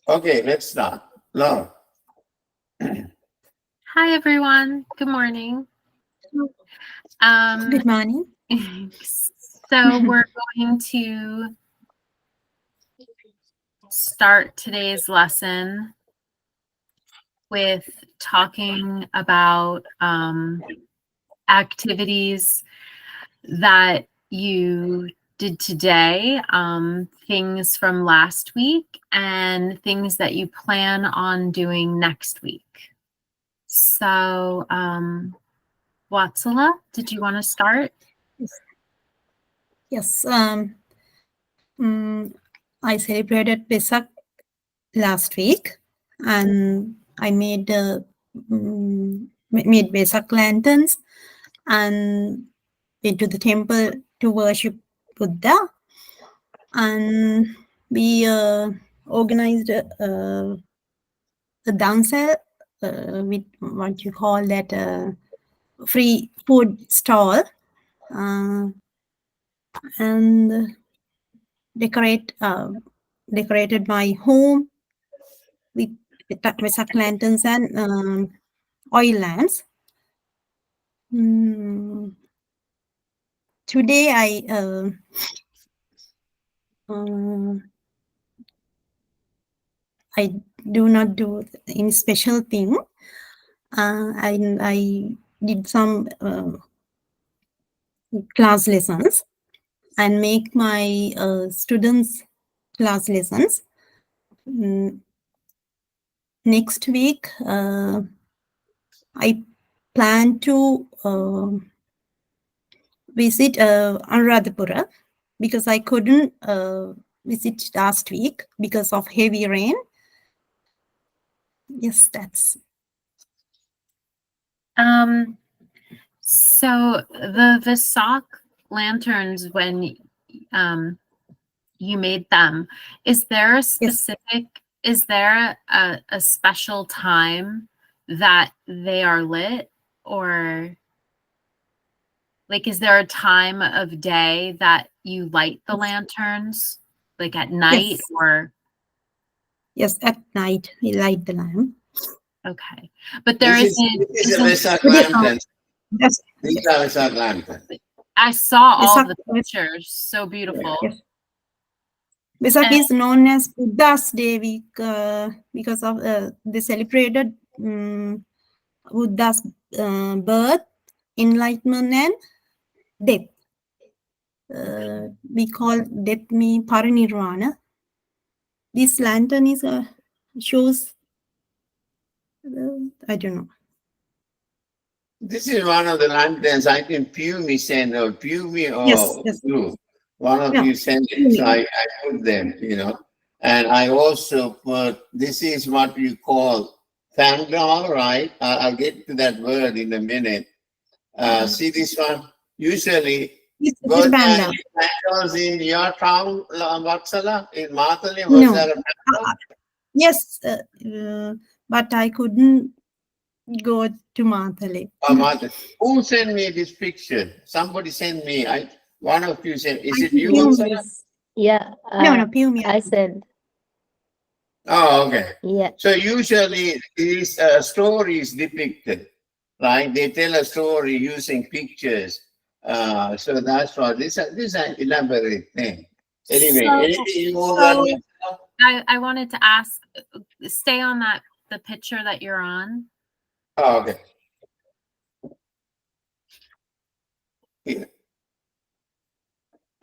Okay, let's start. Laura. Hi, everyone. Good morning. Um, Good morning. so we're going to start today's lesson with talking about activities that you did today, things from last week, and things that you plan on doing next week. So, Watsala, did you want to start? Yes. I celebrated Pesach last week, and I made Pesach lanterns and went to the temple to worship Buddha. And we organized a dance with what you call that free food stall. And decorated my home with Vesak lanterns and oil lamps. Today I do not do any special thing. I did some class lessons and make my students class lessons. Next week, I plan to visit Anuradhapura because I couldn't visit last week because of heavy rain. Yes, that's. So the Vesak lanterns, when you made them, is there a specific, is there a special time that they are lit, or like, is there a time of day that you light the lanterns, like at night? Yes. Or? Yes, at night we light the lamp. Okay, but there isn't. This is a Vesak lantern. Yes. These are Vesak lanterns. I saw all the pictures. So beautiful. Yes. Vesak is known as Buddha's Day week because of they celebrated Buddha's birth, enlightenment, and death. We call death me parinirvana. This lantern is shows. I don't know. This is one of the lanterns. I think Pumi sent, or Pumi or yes. you. One of you sent it, so I put them, And I also put, this is what you call Fangal, right? I'll get to that word in a minute. See this one? Usually, Fangals in your town, Vatsala, in Matale, was there a Fangal? Yes, but I couldn't go to Matale. Who sent me this picture? Somebody sent me. One of you sent. Is it you? Yeah. No, Pumi. I sent. Oh, okay. Yeah. So usually these stories depicted, right? They tell a story using pictures. So that's why this is an elaborate thing. Anyway, anything you want to I wanted to ask, stay on the picture that you're on. Oh, okay. Yeah.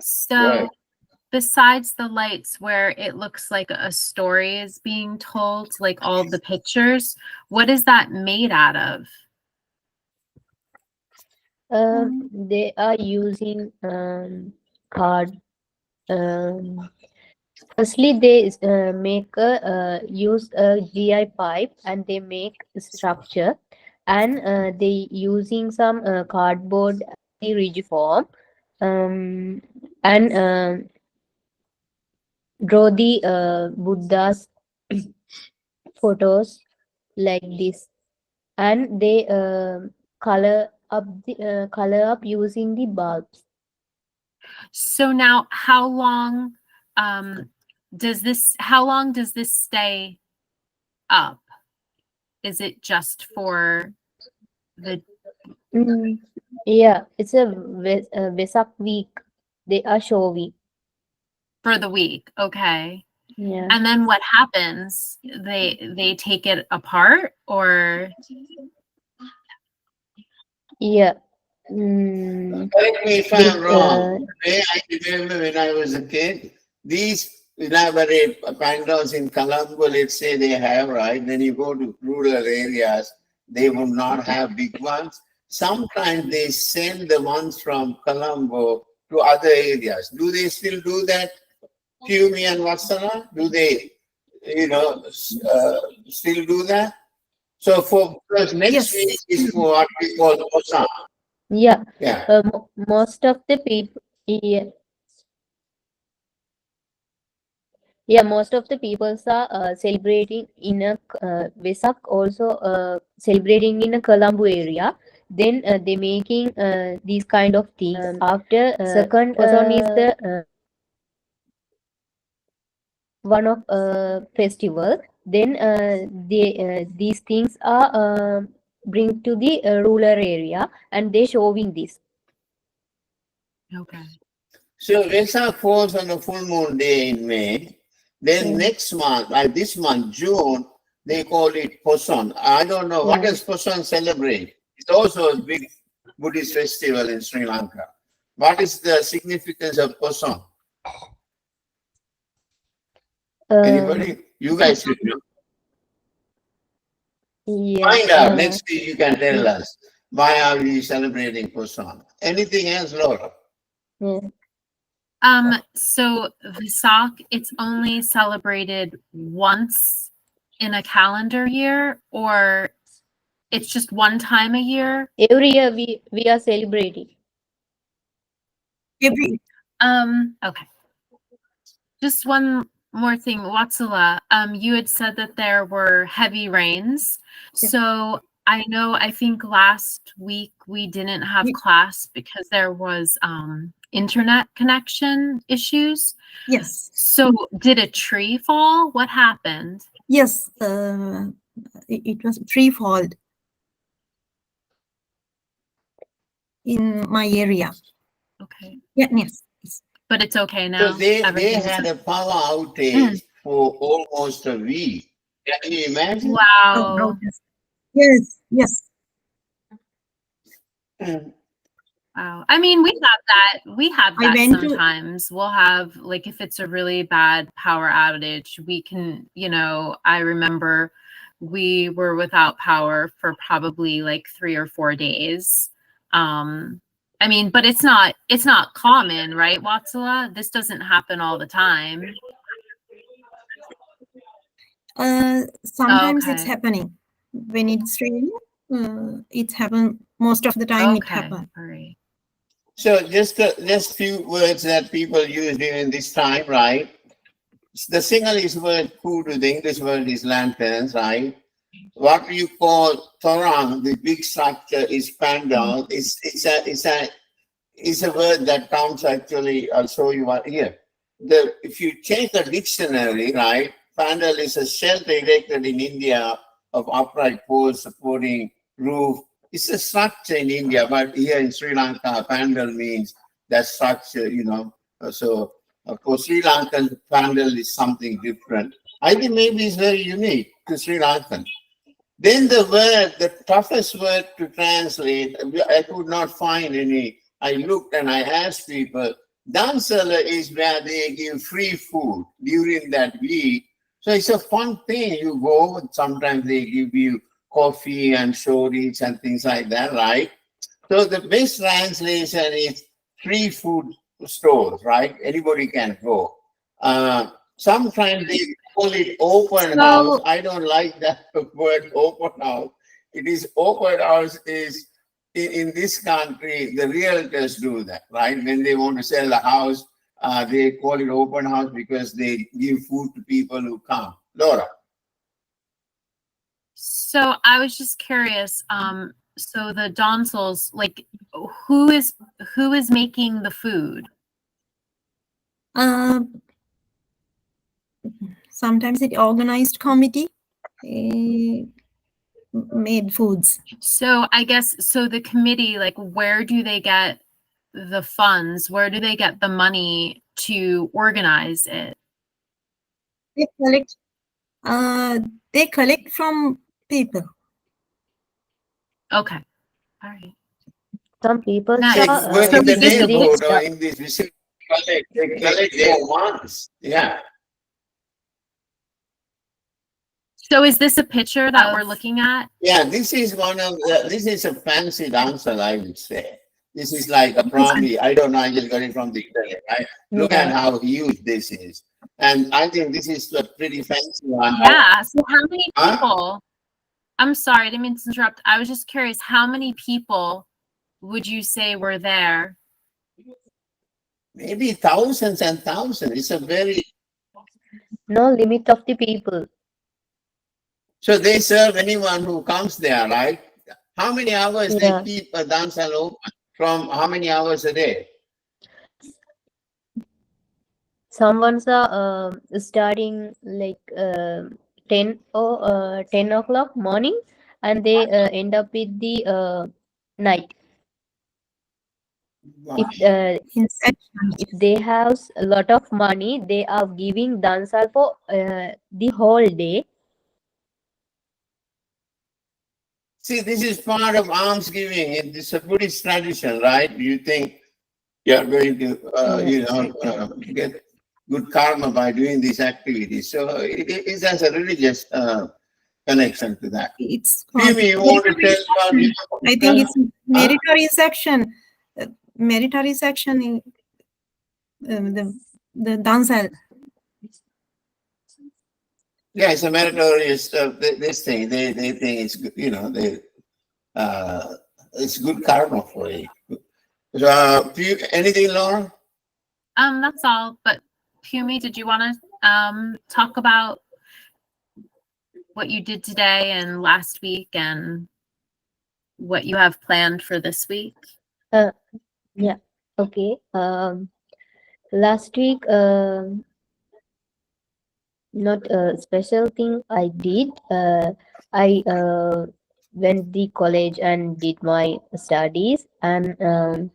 So besides the lights where it looks like a story is being told, like all the pictures, what is that made out of? They are using card. Firstly, they use a GI pipe and they make a structure, and they using some cardboard rigid form, and draw the Buddha's photos like this, and they color up using the bulbs. So now, how long how long does this stay up? Is it just for the Yeah, it's a Vesak week. They are showing. week? Okay. Yeah. And then what happens? They take it apart, or Yeah. Correct me if They, I'm wrong. I remember when I was a kid, these elaborate pandals in Colombo, let's say they have, right? Then you go to rural areas, they will not have big ones. Sometimes they send the ones from Colombo to other areas. Do they still do that, Tumi and Vatsala? Do they, still do that? So because next Yes. week is what we call Osam. yeah. Yeah. Most of the people. Yeah, most of the peoples are celebrating in a Vesak, also celebrating in a Colombo area. Then they making these kind of things. After second person is the one of festival. Then these things are bring to the rural area, and they showing this. okay. So Vesak falls on a full moon day in May. Then Mm. next month, like this month, June, they call it Poson. I don't know. What Yeah. does Poson celebrate? It's also a big Buddhist festival in Sri Lanka. What is the significance of Poson? Anybody? You guys should know. Yeah. Find out. Next week you can tell us. Why are we celebrating Poson? Anything else, Laura? Yeah. So Vesak, it's only celebrated once in a calendar year, or it's just one time a year? Every year we are celebrating. Every Okay. Just one more thing, Watsala. You had said that there were heavy rains. Yes. So I think last week we didn't have Ye- class because there was internet connection issues. yes, So did a tree fall? What happened? yes. It was threefold in my area. Okay. Yeah, yes. But it's okay So now. they Everything's had a power outage for almost a week. Can you imagine? Wow. Yes, yes. Wow. I mean, we have that. We have I that went to- sometimes. We'll have, like, if it's a really bad power outage, we can, I remember we were without power for probably like 3 or 4 days. I mean, but it's not common, right, Watsala? This doesn't happen all the time. Sometimes it's Okay. happening when it's raining. It's happened most of the time. It Okay. happens. All right. So just few words that people use during this time, right? The Sinhalese word kudu, the English word is lanterns, right? What you call torang, the big structure, is pandal. It's a word that comes actually. I'll show you what here. If you check the dictionary, right, pandal is a shelter erected in India of upright poles supporting roof. It's a structure in India, but here in Sri Lanka, pandal means that structure, So, of course, Sri Lankan pandal is something different. I think maybe it's very unique to Sri Lankan. Then the toughest word to translate, I could not find any. I looked and I asked people. Dansala is where they give free food during that week. So it's a fun thing. You go, sometimes they give you coffee and shoris and things like that, right? So the best translation is free food stores, right? Anybody can go. Sometimes they call it open house. I don't like that word open house. It is open house is in this country, the realtors do that, right? When they want to sell a house, they call it open house because they give food to people who come. Laura. So I was just curious. So the Donsals, like, who is making the food? sometimes it organized committee made foods. So I guess, so the committee, like, where do they get the funds? Where do they get the money to organize it? They collect from people. Okay. All right. Some people Nice. They are work in the this is- neighborhood or in this vicinity. They collect for months. Yeah. So is this a picture that we're looking at? Yeah, this is this is a fancy dancer, I would say. This is like a probably, I don't know, I just got it from the internet, right? Look at Yeah. how huge this is. And I think this is a pretty fancy one. Yeah. So how many Huh? people? I'm sorry, I didn't mean to interrupt. I was just curious, how many people would you say were there? Maybe thousands and thousands. It's a very, No limit of the people. so they serve anyone who comes there, right? How many hours Yeah. they keep a dance hall open? From how many hours a day? Some ones are starting like 10 or 10 o'clock morning, and they end up with the night. If they have a lot of money, they are giving dancehall for the whole day. See, this is part of almsgiving. It's a Buddhist tradition, right? You think you're going to, get good karma by doing these activities. So it has a religious connection to that. It's called Phoebe, you want to tell about it? I think it's meritocracy section. Meritocracy section in the dance hall. Yeah, it's a meritorious this thing. They think it's good, it's good karma for you. So, anything, Laura? That's all. But Pumi, did you want to talk about what you did today and last week and what you have planned for this week? Yeah. Okay. Last week, not a special thing I did. I went the college and did my studies, and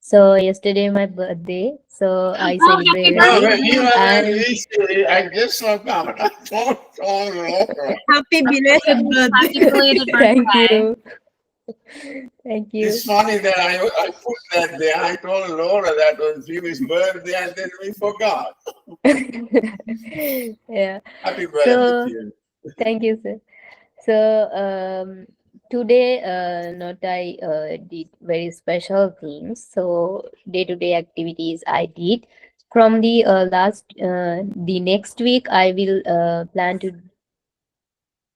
so yesterday my birthday, so I Oh, happy celebrated it. And I just forgot. Happy belated birthday. Happy belated thank birthday. you. Thank you. It's funny that I put that there. I told Laura that was Phoebe's birthday, and then we forgot. Yeah. Happy birthday So- to you. Thank you, sir. So today, not I did very special things. So day-to-day activities I did. From the the next week, I will plan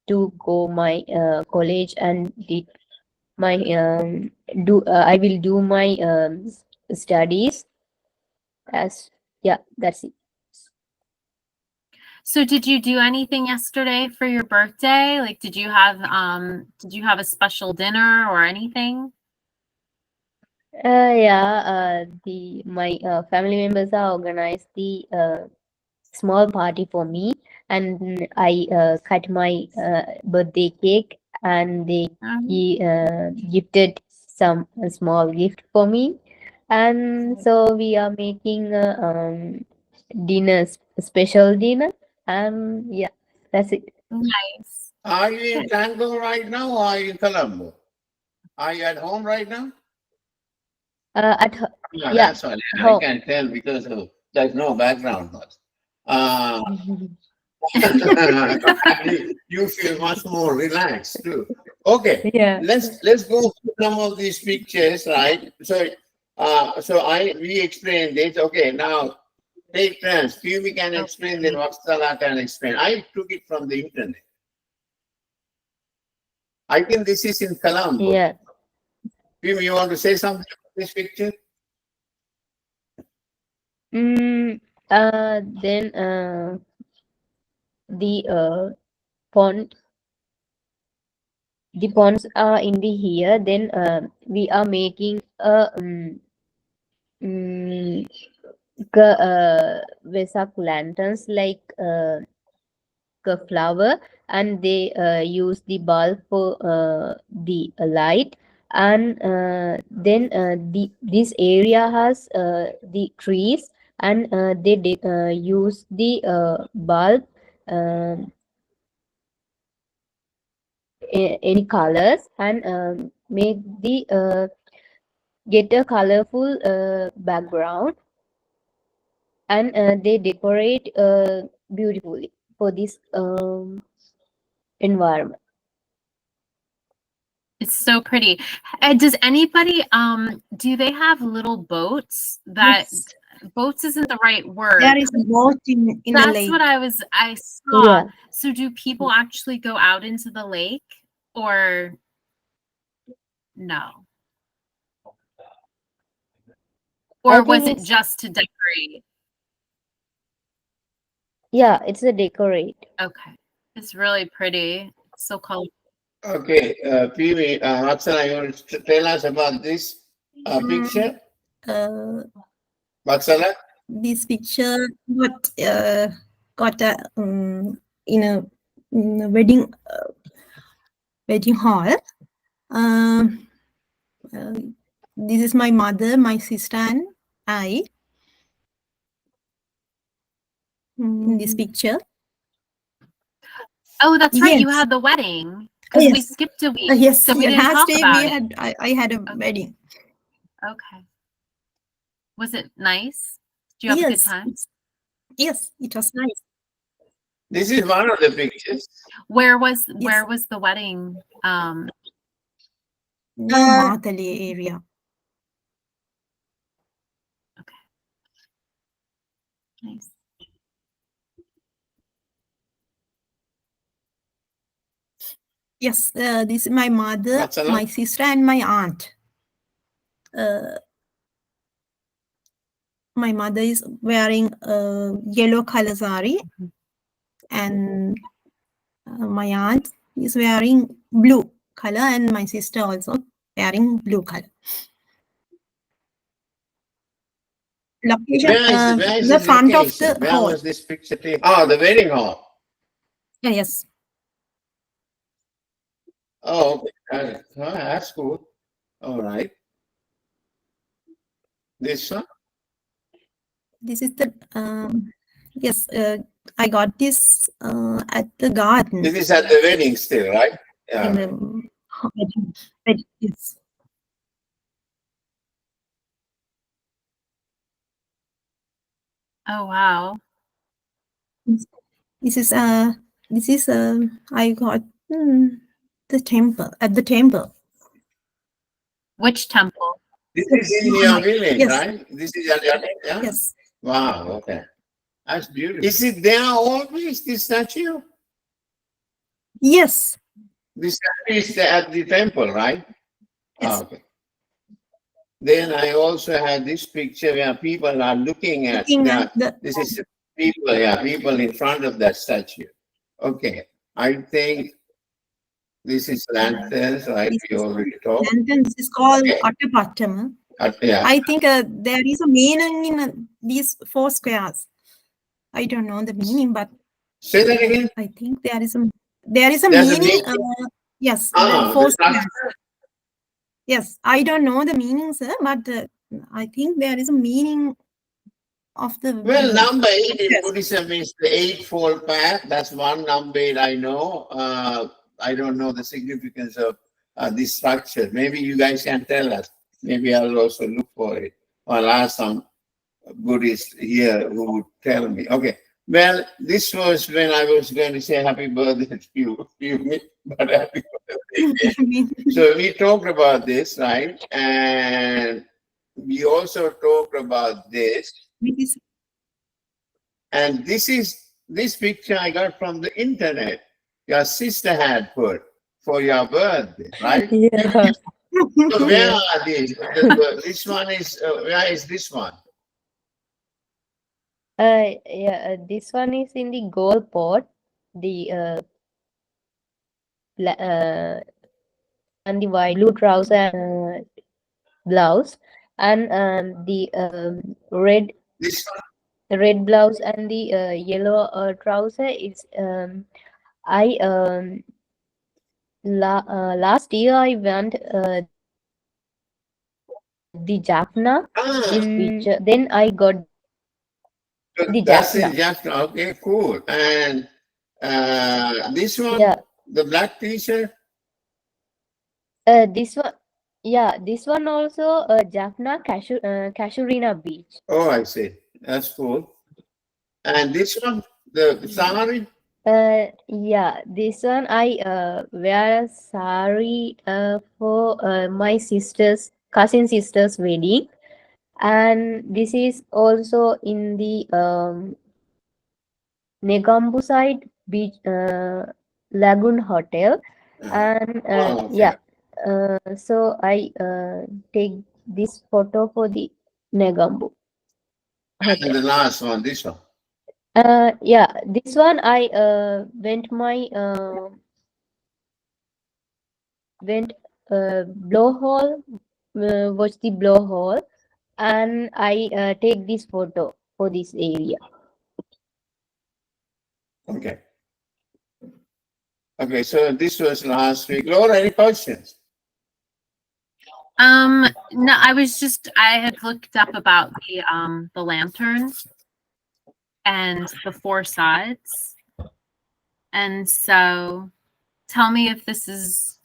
to go my college and did my I will do my studies. That's it. So did you do anything yesterday for your birthday? Like, did you have a special dinner or anything? My family members are organized the small party for me, and I cut my birthday cake, and they gifted some a small gift for me, and so we are making a dinner, special dinner, and yeah, that's it. Nice. Are you in Tango right now, or are you in Colombo? Are you at home right now? At ho- Yeah, Yeah, that's what I home. can tell because there's no background noise. You feel much more relaxed too. Okay, Yeah. let's go through some of these pictures, right? So we explained this. Okay, now take turns. Phoebe can explain, then Vatsala can explain. I took it from the internet. I think this is in Colombo. Yeah. Phoebe, you want to say something about this picture? Then the pond, the ponds are in the here. Then we are making a Vesak lanterns like a flower, and they use the bulb for the light. And then this area has the trees, and they use the bulb um, any colors, and make the get a colorful background, and they decorate beautifully for this environment. It's so pretty. Does anybody do they have little boats that Yes. boats isn't the right word. There is a boat in the That's lake. what I saw. Yeah. So do people actually go out into the lake or no? I Or was think it it's- just to decorate? Yeah, it's a decorate. Okay. It's really pretty. It's so colorful. Okay, Phoebe, Vatsala, you want to tell us about this picture? Vatsala? This picture got in a wedding hall. This is my mother, my sister, and I. In this picture. Oh, that's right. You Yes. had the wedding. Because we Yes. skipped a week. Yes. So we yeah, didn't last talk day about we it. had. I had a Okay. wedding. Okay. Was it nice? Did you have a good Yes. time? Yes, it was nice. This is one of the pictures. Where was the wedding? Near Mahatali area. Nice. Yes, this is my mother, Vatsala? my sister, and my aunt. My mother is wearing a yellow color sari, and my aunt is wearing blue color, and my sister also wearing blue color. Location, Where is the this front of location? the Where hall. was this picture taken? Oh, the wedding hall. Yeah, yes. Oh, okay. Got it. Oh, that's cool. All right. This one? This is the yes. I got this at the garden. This is at the wedding still, right? Yeah. In the wedding. Yes. Oh wow. This is I got the temple at the temple. Which temple? This is in your village, Yes. right? This is at your yeah? Yes. Wow, okay. That's beautiful. Is it there always, this statue? Yes. This statue is at the temple, right? Yes. Okay. Then I also had this picture where people are looking at, Looking at the this is people, yeah, people in front of that statue. Okay. I think this is lanterns, right? This We is already talked. lanterns is called Okay. Attapattama. Yeah. I think there is a meaning in these 4 squares. I don't know the meaning, but Say that again. I think there is a There's a meaning. meaning? Yes, Ah, the 4 the squares. Yes, I don't know the meaning, sir, but I think there is a meaning of the. Well, number 8 in Yes. Buddhism is the eightfold path. That's one number 8 I know. I don't know the significance of this structure. Maybe you guys can tell us. Maybe I'll also look for it. Or I'll ask some Buddhists here who would tell me. Okay. Well, this was when I was going to say happy birthday to you, but happy birthday. So we talked about this, right? And we also talked about this. And this picture I got from the internet. Your sister had put for your birthday, right? Yeah. So where are these? This one is where is this one? Yeah, this one is in the gold pot, the and the white blue trouser and blouse, and the red. This one? The red blouse and the yellow trouser. It's I last year I went the Jaffna, Ah, which then I got so the that's in Jaffna. Jaffna. Okay, cool. And this one, Yeah, the black t-shirt. this one. Yeah, this one also Jaffna Casuarina Beach. Oh, I see. That's cool. And this one, the sari. Yeah, this one I wear a sari for my cousin sister's wedding, and this is also in the Negambu side beach lagoon hotel, and Oh, okay. yeah, so I take this photo for the Negambu And hotel. the last one, this one. Yeah, this one I went blowhole, watch the blowhole, and I take this photo for this area. Okay. Okay, so this was last week. Laura, any questions? No, I had looked up about the lanterns and the four sides. And so tell me if this is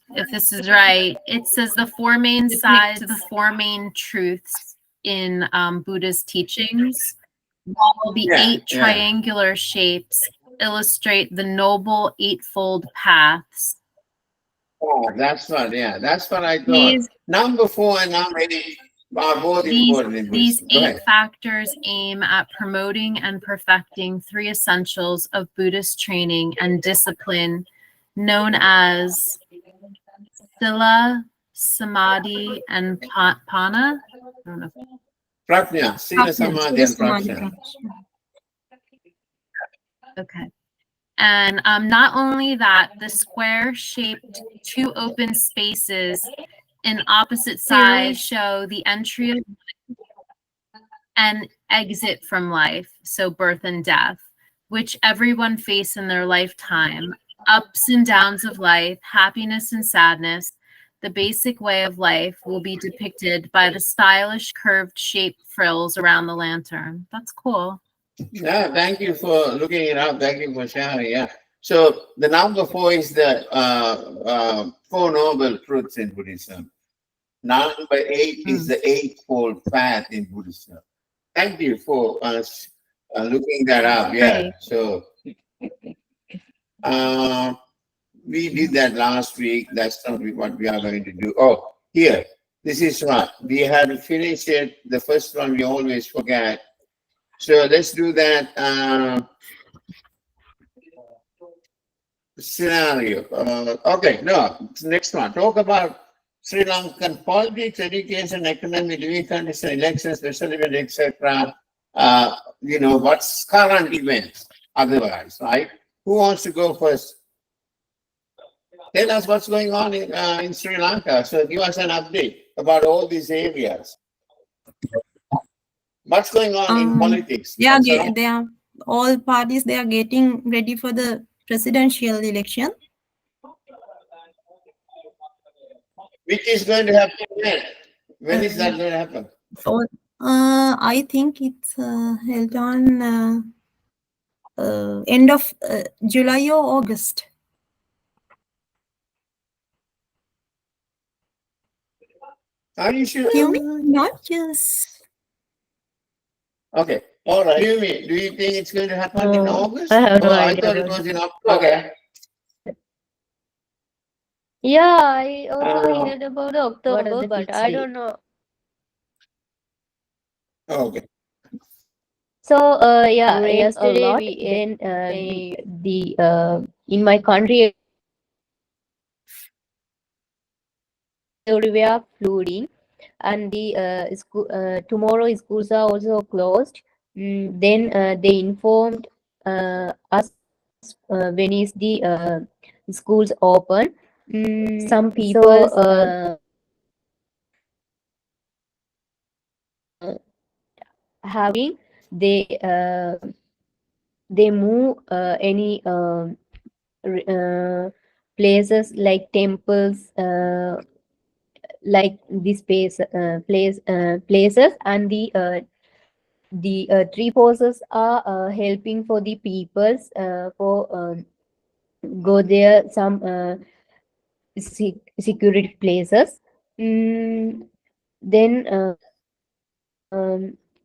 right. It says the four main sides, the four main truths in Buddha's teachings, while the Yeah, eight yeah. triangular shapes illustrate the noble eightfold paths. Oh, that's what, yeah, that's what I thought. These Number 4 and number 8 are both important in these Buddhism. Go 8 ahead. factors aim at promoting and perfecting 3 essentials of Buddhist training and discipline known as Sila, Samadhi, and Pana. I don't know. Prajna, Sila Samadhi and Prajna. Okay. And not only that, the square-shaped 2 open spaces in opposite sides show the entry of life and exit from life, so birth and death, which everyone face in their lifetime, ups and downs of life, happiness and sadness. The basic way of life will be depicted by the stylish curved shaped frills around the lantern. That's cool. Yeah, thank you for looking it up. Thank you for sharing. Yeah. So the number 4 is the 4 noble truths in Buddhism. Number 8 is the eightfold path in Buddhism. Thank you for looking that up. Yeah. Great. So we did that last week. That's not what we are going to do. Oh, here. This is what we had to finish it. The first one we always forget. So let's do that scenario. Okay, no, next one. Talk about Sri Lankan politics, education, economic, living conditions, elections, special event, etc. What's current events otherwise, right? Who wants to go first? Tell us what's going on in Sri Lanka. So give us an update about all these areas. What's going on in politics? Yeah, What's they, around? they are all parties. They are getting ready for the presidential election. Which is going to happen when? When is that going to happen? So, I think it's held on end of July or August. Are you sure? You mean not just? Okay. All right. Do you think it's going to happen in August? I have no I idea thought it about was in October. Okay. Yeah, I also Uh, heard about the October, but I don't know. Okay. So yeah, yesterday we in my country everywhere flooding, and the tomorrow schools are also closed. Then they informed us when is the schools open. Some people having they move any places like temples, like this places, and the three forces are helping for the peoples for go there some security places. Then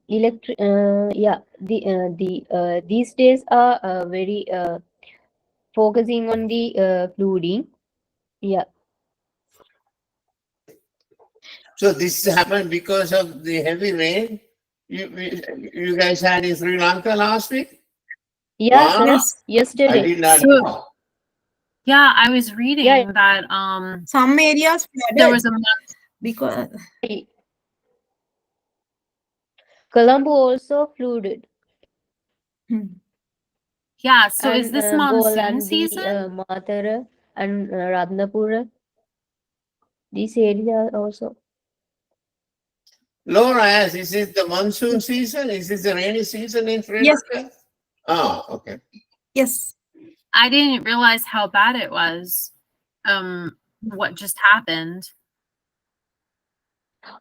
yeah, these days are very focusing on the flooding. Yeah. So this happened because of the heavy rain you guys had in Sri Lanka last week? Yeah. Wow. Yes. I Yesterday. did not So- know. Yeah, I was reading Yeah. that Some areas there flooded was a because Colombo also flooded. yeah, so is And this Gaul monsoon and season? Mathura and Ratnapura. This area also. Laura asks, is it the monsoon season? Is this the rainy season in Sri Yes. Lanka? Oh, okay. yes. I didn't realize how bad it was. What just happened.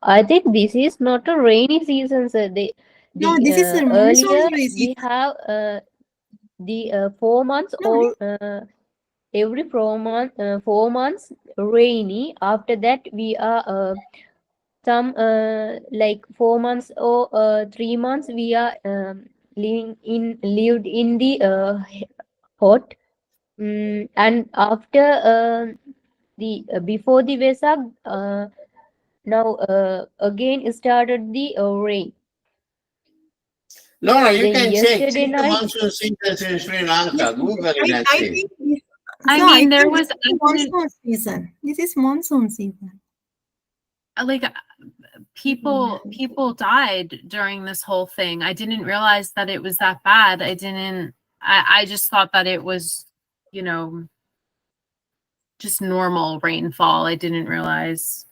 I think this is not a rainy season, sir. No, this is a monsoon earlier season. we have the 4 months No, or every 4 months rainy. After that we are some like 4 months or 3 months we are lived in the hot. And after the before the Vesak, now again started the rain. Laura, you Then can yesterday check the night, monsoon season in Sri Lanka. Yes, Google it and I see. think I so mean, there think was this is monsoon season. This is monsoon season. like people died during this whole thing. I didn't realize that it was that bad. I just thought that it was, just normal rainfall. I didn't realize.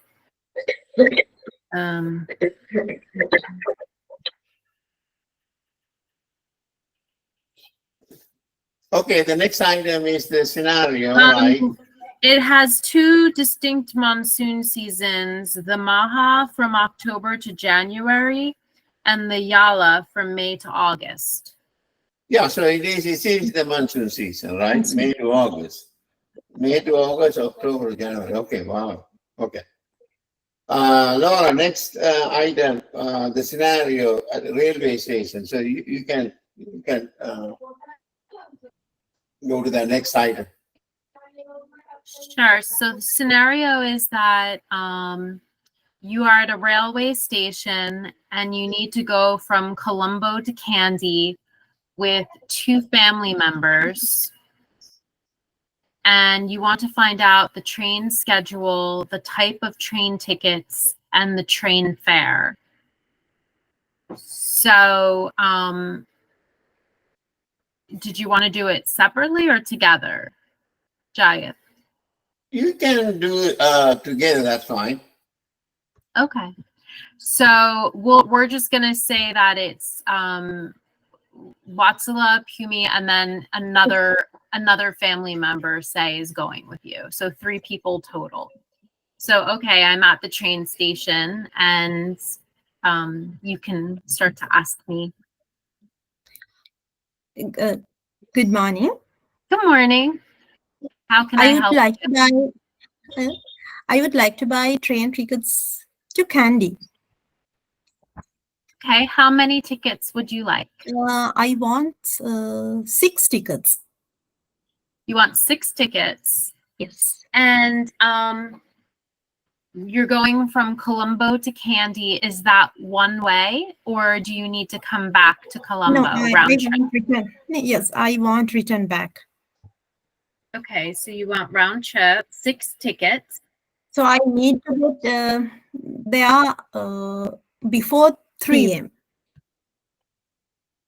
Okay, the next item is the scenario, right? It has two distinct monsoon seasons, the Maha from October to January and the Yala from May to August. Yeah, so it is the monsoon season, right? Monsoon. May to August. May to August, October, January. Okay, wow. Okay. Laura, next item, the scenario at the railway station. So you can go to the next item. Sure. So the scenario is that you are at a railway station and you need to go from Colombo to Kandy with two family members. And you want to find out the train schedule, the type of train tickets, and the train fare. So, did you want to do it separately or together, Jayat? You can do it together, that's fine. Okay. So we're just gonna say that it's Watsala, Pumi, and then another family member say is going with you. So 3 people total. So okay, I'm at the train station and you can start to ask me. Good morning. Good morning. How can I I would help like you? to buy. I would like to buy train tickets to Kandy. Okay, how many tickets would you like? I want 6 tickets. You want 6 tickets. Yes. And you're going from Colombo to Kandy. Is that one way, or do you need to come back to Colombo No, I round trip? want return. Yes, I want return back. Okay, so you want round trip, 6 tickets. So I need to get there before 3 a.m.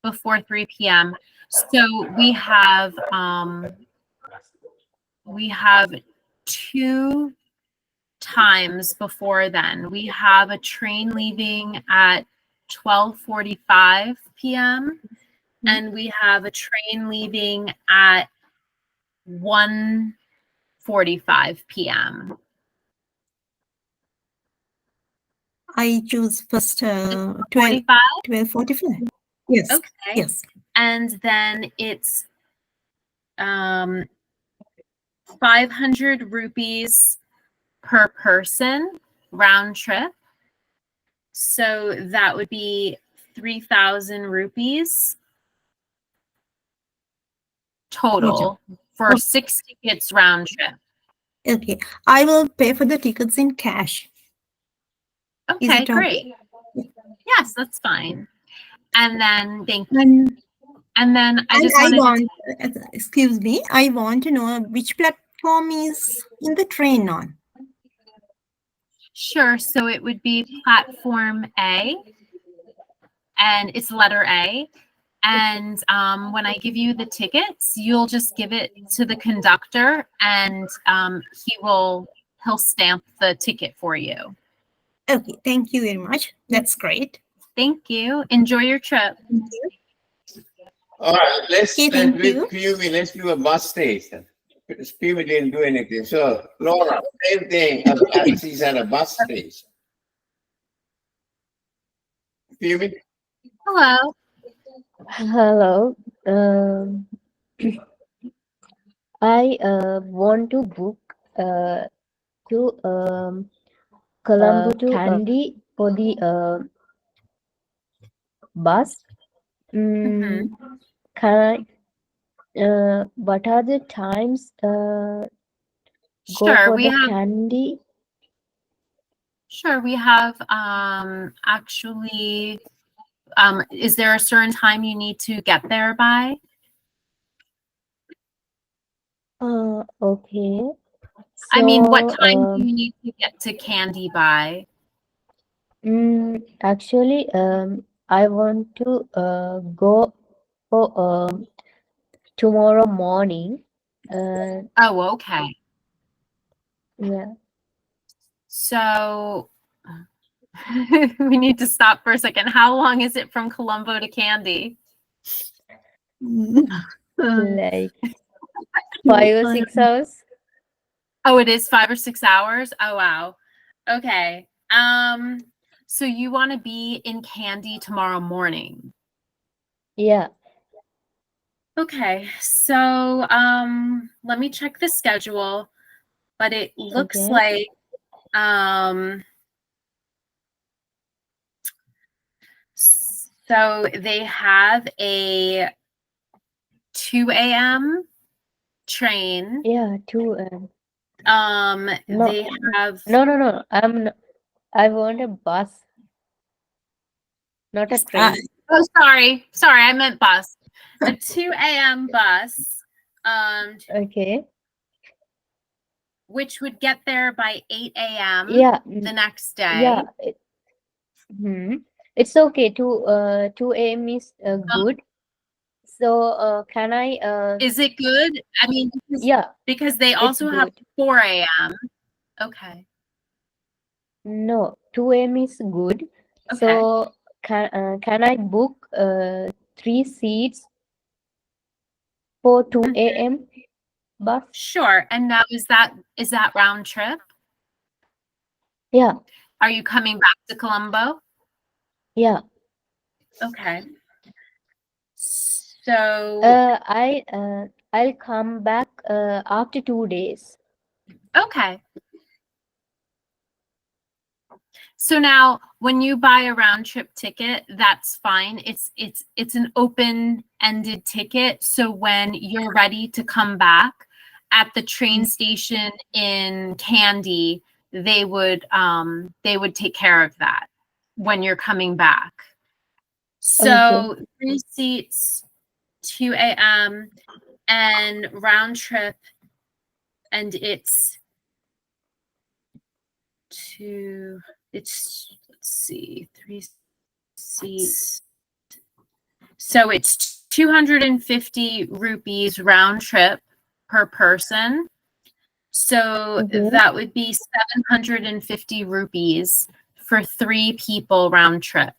Before 3 p.m. So we have 2 times before then. We have a train leaving at 12:45 p.m. and we have a train leaving at 1:45 p.m. I choose first 45. 12:45. Yes. Okay. Yes. And then it's 500 rupees per person round trip. So that would be 3,000 rupees total for 6 tickets round trip. Okay. I will pay for the tickets in cash. Is Okay, it okay? great. Yes, that's fine. And then thank you. And, And then I and just I wanted want, excuse me, I want to know which platform is in the train on. Sure. So it would be platform A, and it's letter A. And when I give you the tickets, you'll just give it to the conductor, and he'll stamp the ticket for you. Okay. Thank you very much. That's great. Thank you. Enjoy your trip. Thank you. All right, let's Okay, thank you. with Pumi, let's do a bus station. Pumi didn't do anything. So Laura, same thing as she's at a bus station. Pumi? Hello. Hello. I want to book to Colombo to Kandy for the bus. Mhm. Can I? What are the times? Go Sure, for we the have Kandy. Sure, we have actually is there a certain time you need to get there by? Okay. I mean, what So, time do you need to get to Candy by? actually, I want to go for tomorrow morning. Oh, okay. Yeah. So we need to stop for a second. How long is it from Colombo to Candy? Like 5 or 6 hours. Oh, it is 5 or 6 hours? Oh, wow. Okay. So you want to be in Candy tomorrow morning? Yeah. Okay. So, let me check the schedule, but it looks Okay. like, so they have a 2 a.m. train. Yeah. 2. No. They have No. I want a bus, not a train. oh, sorry, I meant bus. A 2 a.m. bus, Okay. which would get there by 8 a.m. Yeah. the next day. Yeah. It's okay. 2 a.m. is good. So can I? Is it good? I mean, Yeah. because they also have good. 4 a.m. Okay. No, 2 a.m. is good. Okay. So can I book 3 seats for 2 a.m. bus? Sure. And now is that round trip? Yeah. Are you coming back to Colombo? Yeah. Okay. So I'll come back after 2 days. okay. So now when you buy a round trip ticket, that's fine. It's an open-ended ticket. So when you're ready to come back at the train station in Candy, they would take care of that when you're coming back. So 3 seats, 2 a.m. and round trip, and it's let's see, 3 seats. So it's 250 rupees round trip per person. So that would be 750 rupees for 3 people round trip.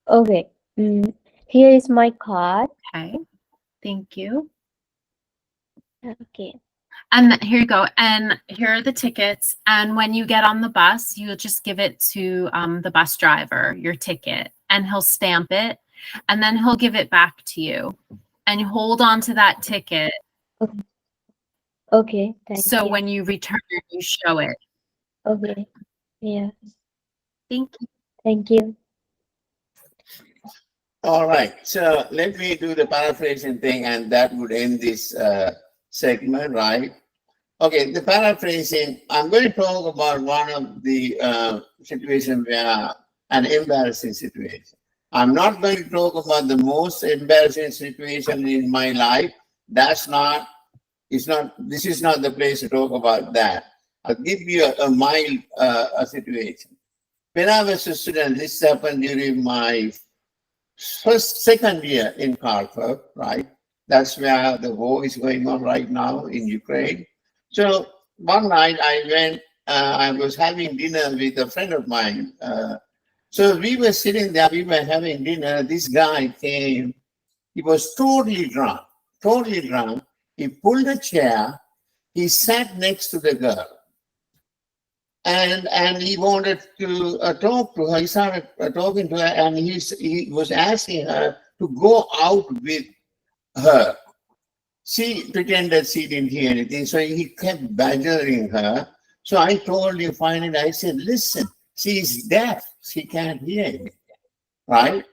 Okay. Here is my card. Okay. Thank you. Okay. And here you go. And here are the tickets. And when you get on the bus, you'll just give it to the bus driver, your ticket, and he'll stamp it. And then he'll give it back to you. And you hold on to that ticket. Okay. Thank So you. when you return, you show it. Okay. Yeah. Thank you. Thank you. All right, so let me do the paraphrasing thing, and that would end this segment, right? Okay, the paraphrasing, I'm going to talk about one of the situations where an embarrassing situation. I'm not going to talk about the most embarrassing situation in my life. This is not the place to talk about that. I'll give you a mild situation. When I was a student, this happened during my second year in Kharkov, right? That's where the war is going on right now in Ukraine. So one night I was having dinner with a friend of mine. So we were sitting there, we were having dinner. This guy came, he was totally drunk. He pulled a chair, he sat next to the girl. And he wanted to talk to her. He started talking to her, and he was asking her to go out with her. She pretended she didn't hear anything, so he kept badgering her. So I told him finally, I said, listen, she's deaf. She can't hear anything, right?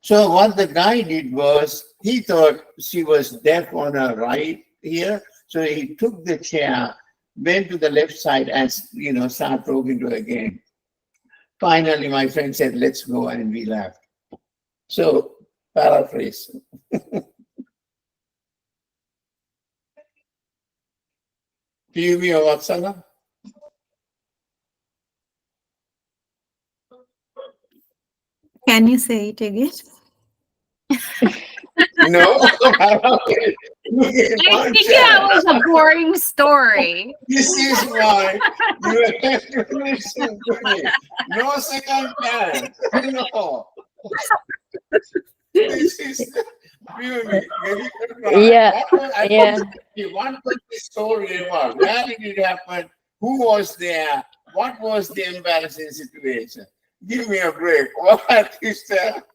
So what the guy did was, he thought she was deaf on her right ear, so he took the chair, went to the left side, and started talking to her again. Finally, my friend said, let's go, and we left. So, paraphrase. Piyumi or Vatsala? Can you say it again? No. I think that was a boring story. This is why you have to listen to me. No second chance. No. This is really very good. Yeah. Yeah. What was the story about? Where did it happen? Who was there? What was the embarrassing situation? Give me a break. What is that?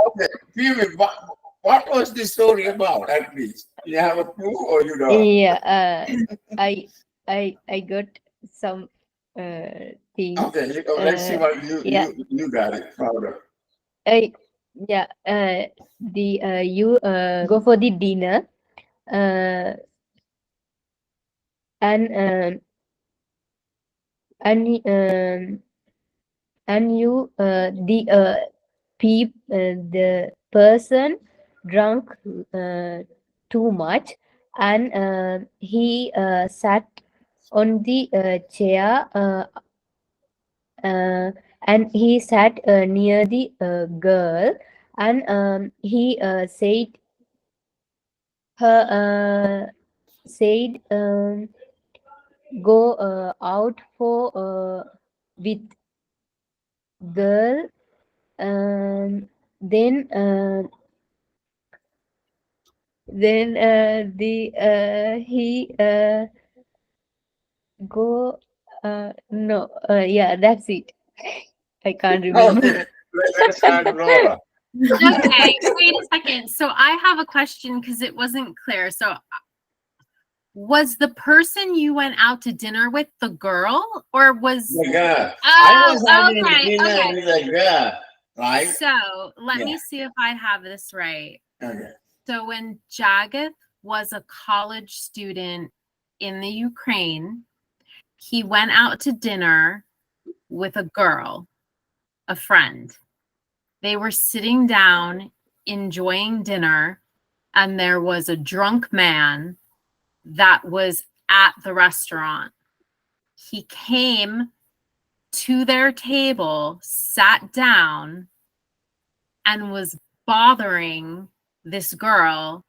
Okay, Piyumi, what was the story about, at least? You have a clue or you don't? Yeah. I got some things. Okay, let's see what yeah. you got it. Proud Yeah. You go for the dinner. And you the person drunk too much, and he sat on the chair, and he sat near the girl, and he said go out for with girl, and then he go no yeah, that's it. I can't remember. Okay, let's start Laura. Okay, wait a second. So I have a question because it wasn't clear. So was the person you went out to dinner with the girl, or was The girl. Oh, I was having okay, dinner okay. with a girl, right? So let me Yeah. see if I have this right. Okay. So when Jagat was a college student in the Ukraine, he went out to dinner with a girl, a friend. They were sitting down enjoying dinner, and there was a drunk man that was at the restaurant. He came to their table, sat down, and was bothering this girl,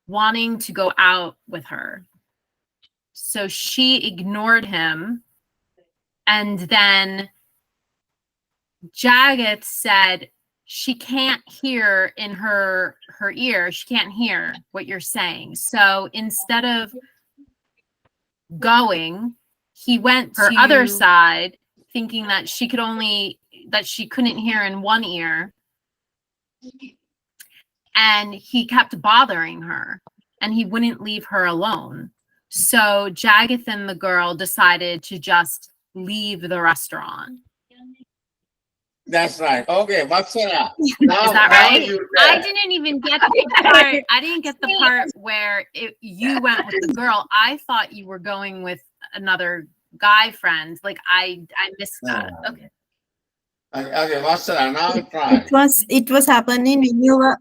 wanting to go out with her. So she ignored him, and then Jagat said she can't hear in her ear. She can't hear what you're saying. So instead of going, he went to her other side, thinking that she couldn't hear in one ear. And he kept bothering her and he wouldn't leave her alone. So Jagat and the girl decided to just leave the restaurant. That's right. Okay, Vatsala. Is that right? I didn't even get the part. I didn't get the part where you went with the girl. I thought you were going with another guy friend. Like I missed that. Okay. Okay, Vatsala, now try. It was happening when you were.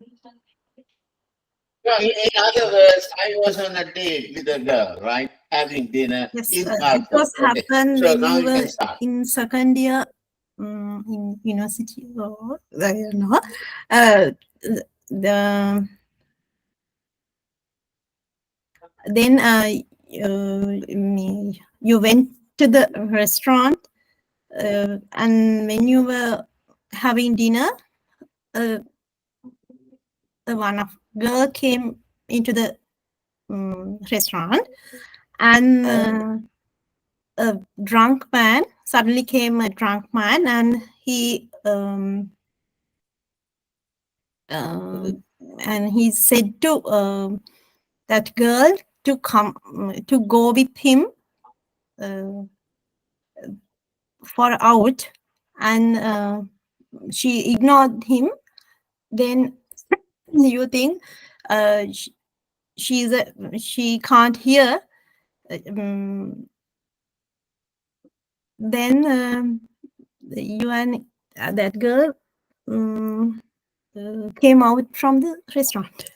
No, in other words, I was on a date with a girl, right? Having dinner. Yes, in it Khartoum. was happened So when now you you can were start. in second year in university or I don't know. Then you went to the restaurant and when you were having dinner, one of girl came into the restaurant and a drunk man suddenly came, a drunk man, and he said to that girl to come to go with him for out, and she ignored him. Then you think she can't hear. Then you and that girl came out from the restaurant.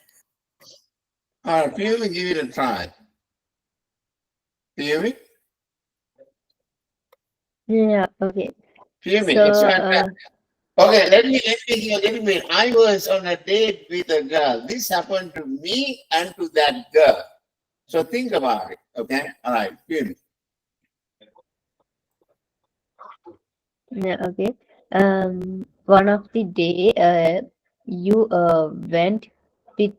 All right, Piyumi, give it a try. Piyumi? Yeah, okay. Piyumi, So, it's fantastic. Okay, let me hear a little bit. I was on a date with a girl. This happened to me and to that girl. So think about it, okay? All right, Piyumi. Yeah, okay. One of the day, you went with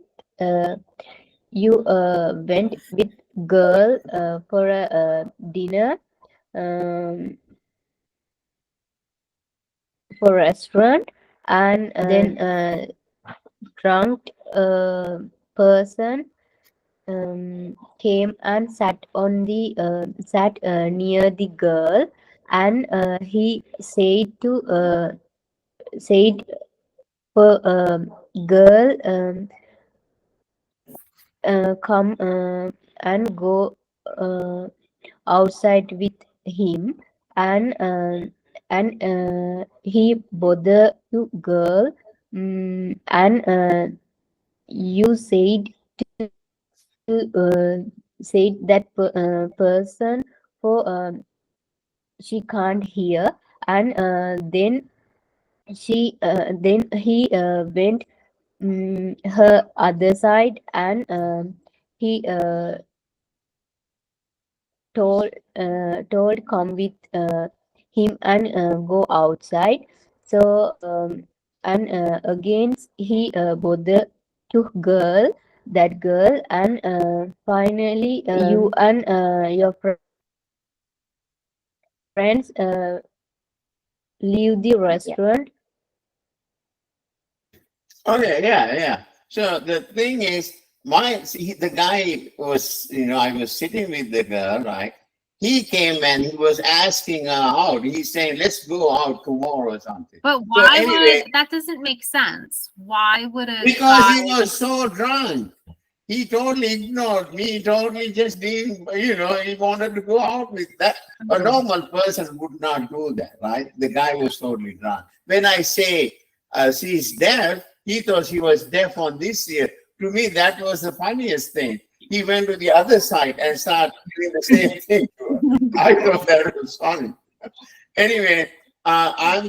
girl for a dinner for a restaurant, and then drunk person came and sat on the near the girl, and he said for girl come and go outside with him, and he bother you girl, and you said that person for she can't hear, and then he went her other side, and he told come with him and go outside. So and again he bother to that girl, and finally you and your friends leave the restaurant. Okay, yeah. So the thing is, the guy was, I was sitting with the girl, right? He came and he was asking her out. He's saying, let's go out tomorrow or something. But why would that doesn't make sense? Why would a because he was so drunk. He totally ignored me. He totally just didn't, he wanted to go out with that. A normal person would not do that, right? The guy was totally drunk. When I say she's deaf, he thought she was deaf on this ear. To me, that was the funniest thing. He went to the other side and started doing the same thing to her. I thought that was funny. Anyway, why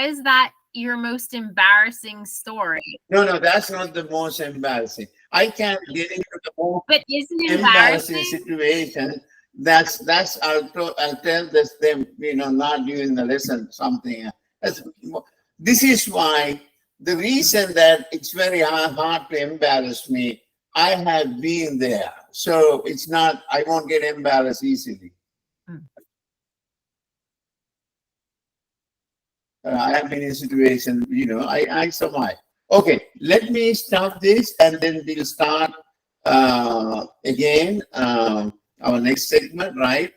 is that your most embarrassing story? No, that's not the most embarrassing. I can't get into the most but isn't embarrassing situation I'll tell this them, not during the lesson, something. This is why the reason that it's very hard to embarrass me, I have been there. So it's not, I won't get embarrassed easily. I have been in a situation, I survive. Okay, let me stop this and then we'll start again our next segment, right?